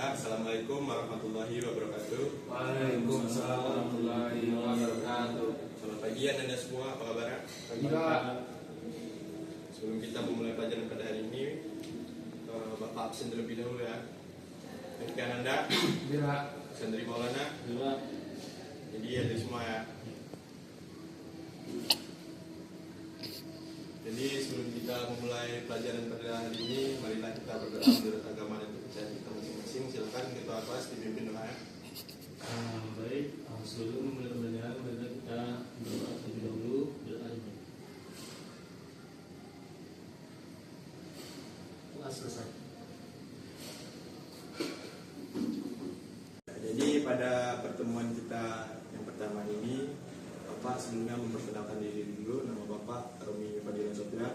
Assalamualaikum warahmatullahi wabarakatuh. Waalaikumsalam warahmatullahi wabarakatuh. Selamat pagi Anda semua, apa kabar? Pagi Pak. Sebelum kita memulai pelajaran pada hari ini, Bapak absen terlebih dahulu ya. Rifki Ananda, Bila. Sandri Maulana, Bila. jadi ada semua ya. Jadi sebelum kita memulai pelajaran pada hari ini, marilah kita berdoa menurut agama dan kepercayaan kita masing-masing. Silakan ketua kelas dipimpin doa ya. Baik, sebelum memulai pelajaran, mari kita berdoa terlebih dahulu. Kelas selesai. Jadi pada pertemuan kita yang pertama ini, Bapak sebelumnya memperkenalkan diri dulu. Nama Bapak Romi Fadilan Sofia.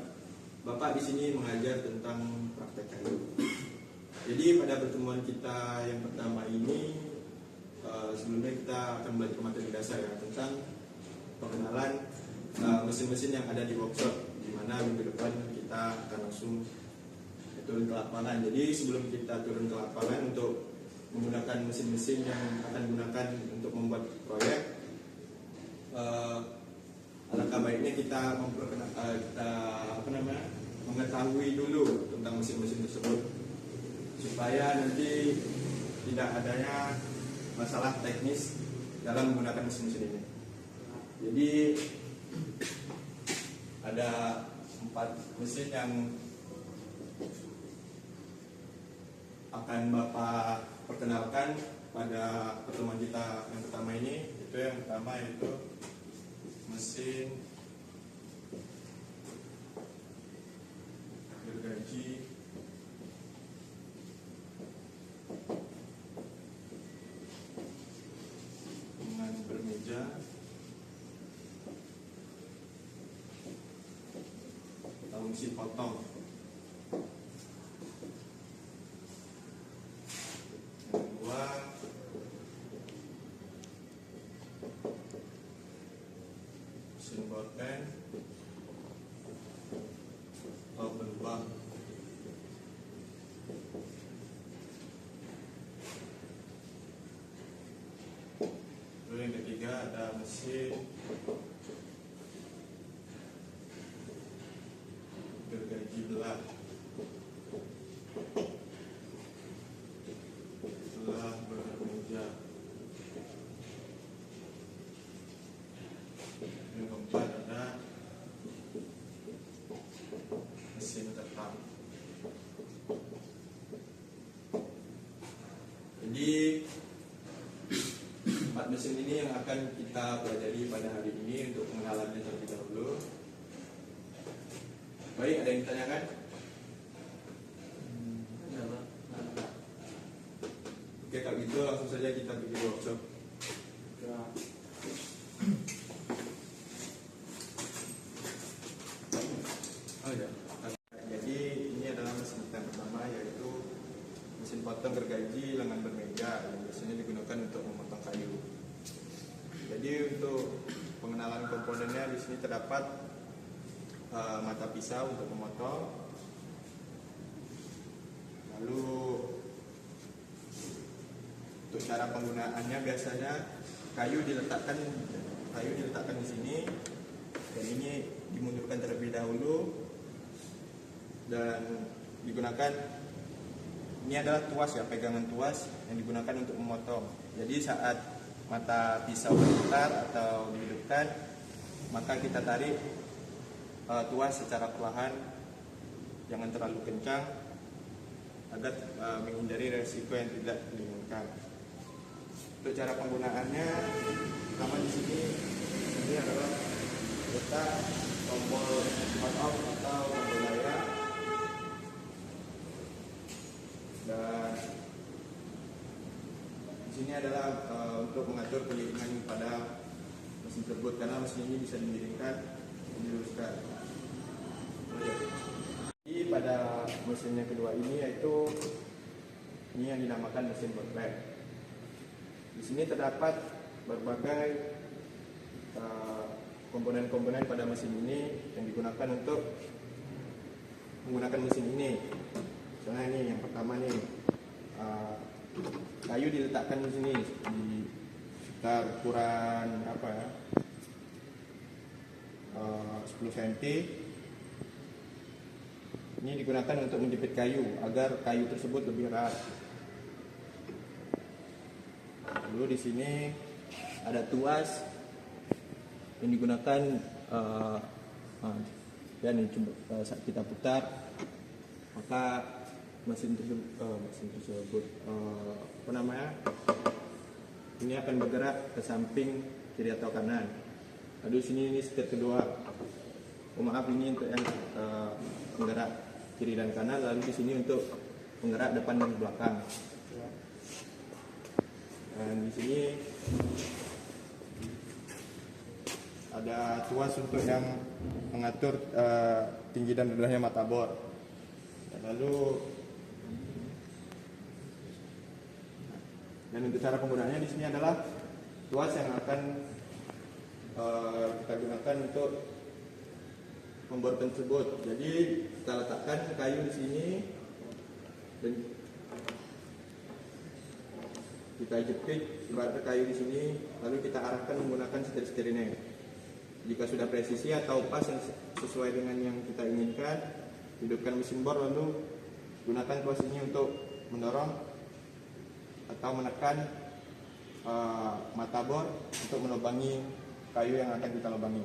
Bapak di sini mengajar tentang praktek kayu. Jadi pada pertemuan kita yang pertama ini, sebelumnya kita akan belajar materi dasar ya tentang pengenalan mesin-mesin yang ada di workshop, di mana minggu depan kita akan langsung turun ke lapangan. Jadi sebelum kita turun ke lapangan untuk menggunakan mesin-mesin yang akan digunakan untuk membuat proyek, alangkah baiknya kita mengetahui dulu tentang mesin-mesin tersebut supaya nanti tidak adanya masalah teknis dalam menggunakan mesin-mesin ini. Jadi ada 4 mesin yang akan Bapak perkenalkan pada pertemuan kita yang pertama ini. Itu yang pertama yaitu mesin gergaji dengan bermeja atau mesin potong. Yang kedua, mesin boten atau beruang. Lalu yang ketiga ada mesin gergaji belah. Belah bermeja. Yang keempat ada mesin tetap. Jadi 4 mesin ini yang akan kita pelajari pada hari ini untuk pengenalannya terlebih dahulu. Baik, ada yang ditanyakan? Oke, kalau gitu langsung saja kita pergi workshop. Oh ya. Jadi ini adalah mesin kita yang pertama, yaitu mesin potong gergaji lengan bermeja yang biasanya digunakan untuk memotong kayu. Jadi untuk pengenalan komponennya di sini terdapat mata pisau untuk memotong. Lalu untuk cara penggunaannya biasanya kayu diletakkan di sini dan ini dimundurkan terlebih dahulu dan digunakan. Ini adalah tuas ya, pegangan tuas yang digunakan untuk memotong. Jadi saat mata pisau berputar atau dihidupkan, maka kita tarik tuas secara perlahan, jangan terlalu kencang agar menghindari resiko yang tidak diinginkan. Untuk cara penggunaannya, pertama di sini ini adalah letak tombol on off atau tombol layar. Dan di sini adalah untuk mengatur kelilingan pada mesin tersebut, karena mesin ini bisa dimiringkan, diluruskan. Jadi pada mesin yang kedua ini yaitu ini yang dinamakan mesin bootleg. Di sini terdapat berbagai komponen-komponen pada mesin ini yang digunakan untuk menggunakan mesin ini. Misalnya ini yang pertama nih, kayu diletakkan di sini di sekitar ukuran apa ya, 10 cm. Ini digunakan untuk menjepit kayu agar kayu tersebut lebih erat. Lalu di sini ada tuas yang digunakan dan saat kita putar maka mesin tersebut apa namanya, ini akan bergerak ke samping kiri atau kanan. Lalu di sini ini setir kedua. Maaf, ini untuk yang penggerak kiri dan kanan. Lalu di sini untuk penggerak depan dan belakang. Dan di sini ada tuas untuk yang mengatur tinggi dan rendahnya matabor. Dan untuk cara penggunaannya di sini adalah tuas yang akan kita gunakan untuk membor tersebut. Jadi kita letakkan kayu di sini dan kita jepit ibarat kayu di sini, lalu kita arahkan menggunakan setir-setir ini. Jika sudah presisi atau pas yang sesuai dengan yang kita inginkan, hidupkan mesin bor, lalu gunakan tuas ini untuk mendorong atau menekan mata bor untuk melubangi kayu yang akan kita lubangi.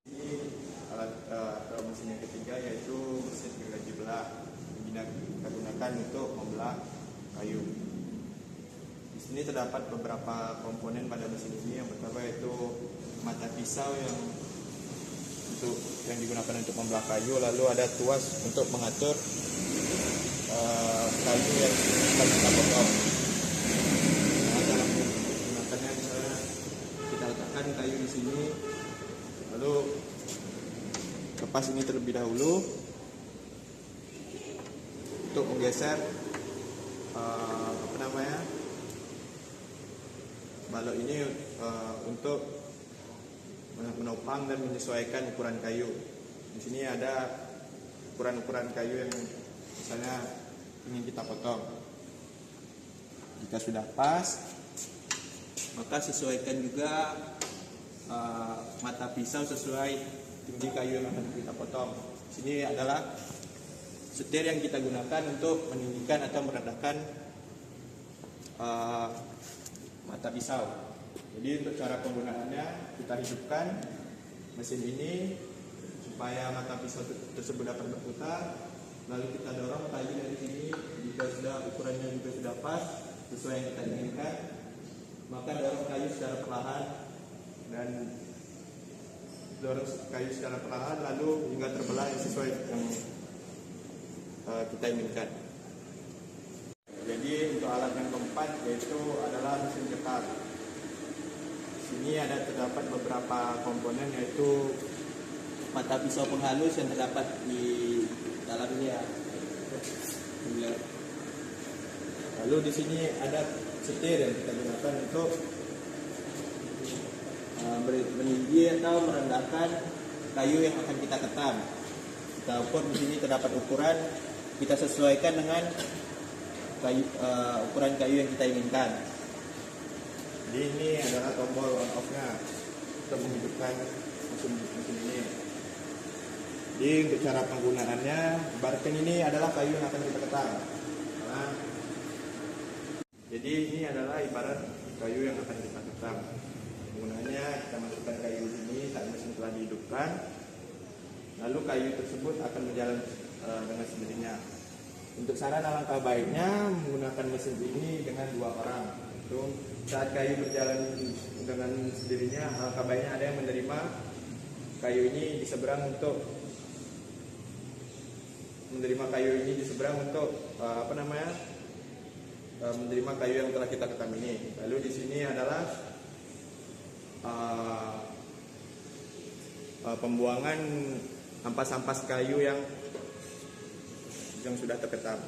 Ini alat atau mesin yang ketiga, yaitu mesin gergaji belah yang kita gunakan untuk membelah kayu. Di sini terdapat beberapa komponen pada mesin ini. Yang pertama yaitu mata pisau yang digunakan untuk membelah kayu, lalu ada tuas untuk mengatur kayu yang akan kita potong. Nah, dalam menggunakannya misalnya kita letakkan kayu di sini, lalu lepas ini terlebih dahulu untuk menggeser balok ini untuk menopang dan menyesuaikan ukuran kayu. Di sini ada ukuran-ukuran kayu yang misalnya ingin kita potong. Jika sudah pas, maka sesuaikan juga mata pisau sesuai tinggi kayu yang akan kita potong. Di sini adalah setir yang kita gunakan untuk meninggikan atau merendahkan mata pisau. Jadi untuk cara penggunaannya, kita hidupkan mesin ini supaya mata pisau tersebut dapat berputar. Lalu kita dorong kayu dari sini. Jika sudah ukurannya juga sudah pas sesuai yang kita inginkan, maka dorong kayu secara perlahan dan lalu hingga terbelah yang sesuai yang kita inginkan. Jadi untuk alat yang keempat yaitu adalah mesin cetak. Sini terdapat beberapa komponen, yaitu mata pisau penghalus yang terdapat di dalamnya. Lalu di sini ada setir yang kita gunakan untuk meninggi atau merendahkan kayu yang akan kita ketam. Kita ukur di sini terdapat ukuran, kita sesuaikan dengan ukuran kayu yang kita inginkan. Jadi ini adalah tombol on off-nya untuk menghidupkan mesin ini. Jadi untuk cara penggunaannya, ibaratkan ini adalah kayu yang akan kita ketam. Jadi ini adalah ibarat kayu yang akan kita ketam. Penggunaannya, kita masukkan kayu ini saat mesin telah dihidupkan, lalu kayu tersebut akan berjalan dengan sendirinya. Untuk saran alangkah baiknya menggunakan mesin ini dengan 2 orang. Untuk saat kayu berjalan dengan sendirinya, alangkah baiknya ada yang menerima kayu ini di seberang untuk menerima kayu yang telah kita ketam ini. Lalu di sini adalah pembuangan ampas-ampas kayu yang sudah terketam.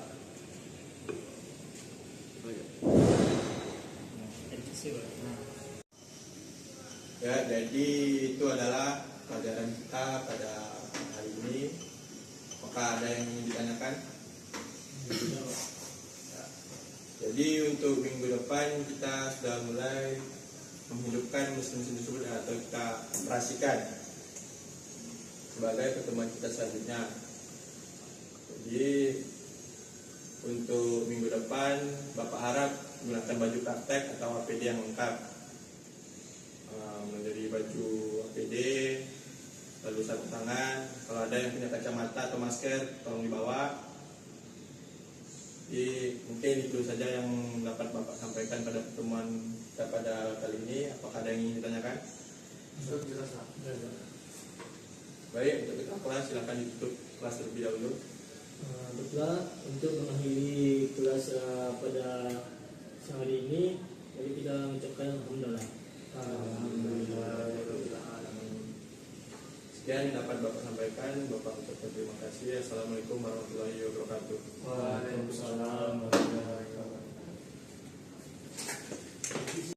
Ya, jadi itu adalah pelajaran kita pada hari ini. Apakah ada yang ingin ditanyakan? Ya. Jadi untuk minggu depan kita sudah mulai menghidupkan mesin-mesin tersebut atau kita operasikan sebagai pertemuan kita selanjutnya. Jadi untuk minggu depan Bapak harap menggunakan baju praktek atau APD yang lengkap, menjadi baju APD, lalu sarung tangan. Kalau ada yang punya kacamata atau masker tolong dibawa. Jadi mungkin itu saja yang dapat Bapak sampaikan pada pertemuan kita pada kali ini. Apakah ada yang ingin ditanyakan? Baik, untuk kita kelas silakan ditutup kelas terlebih dahulu. Baiklah, untuk mengakhiri kelas pada siang hari ini, mari kita mengucapkan alhamdulillah. Sekian yang dapat Bapak sampaikan. Bapak ucapkan terima kasih. Assalamualaikum warahmatullahi wabarakatuh. Waalaikumsalam.